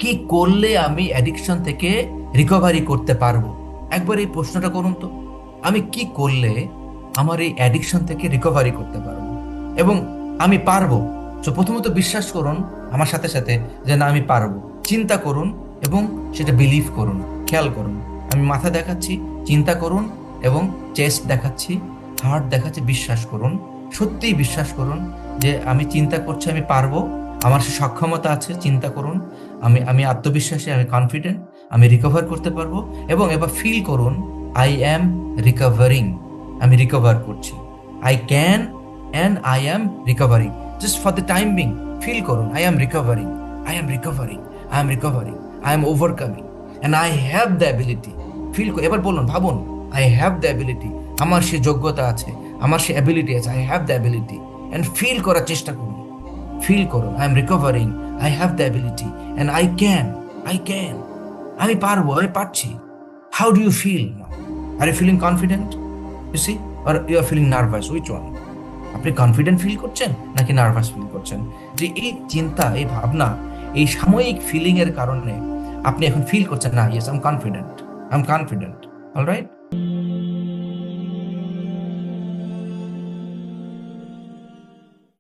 কি করলে আমি অ্যাডিকশন থেকে রিকভারি করতে পারবো? একবার এই প্রশ্নটা করুন তো। আমি কি করলে আমার এই অ্যাডিকশন থেকে রিকভারি করতে পারবো এবং আমি পারবো। তো প্রথমত বিশ্বাস করুন আমার সাথে সাথে যে না, আমি পারবো। চিন্তা করুন এবং সেটা বিলিভ করুন। খেয়াল করুন, আমি মাথা দেখাচ্ছি, চিন্তা করুন, এবং চেস্ট দেখাচ্ছি, হার্ট দেখাচ্ছি, বিশ্বাস করুন। সত্যিই বিশ্বাস করুন যে আমি চিন্তা করছি, আমি পারবো, আমার সে সক্ষমতা আছে। চিন্তা করুন, আমি আমি আত্মবিশ্বাসী, আমি কনফিডেন্ট, আমি রিকভার করতে পারবো। এবং এবার ফিল করুন, আই অ্যাম রিকভারিং, আমি রিকভার করছি। I can and I am recovering. Just for the time being feel করুন, I am recovering, I am recovering, I am recovering, I am overcoming, and I have the ability. Feel এবার বলুন, ভাবুন, I have the ability, আমার সে যোগ্যতা আছে, আমার সে ability আছে, I have the ability. And feel করার চেষ্টা করুন, ফিল করুন, I am recovering, I have the ability, and I can, আমি পারবো, আমি পারছি। How do you feel now? Are you feeling confident, you see, are you are feeling nervous? Which one? আপনি confident feel করছেন নাকি nervous feel করছেন? যে এই চিন্তা, এই ভাবনা, এই সাময়িক ফিলিং এর কারণে আপনি এখন ফিল করছেন না, yes I am confident, I am confident, alright.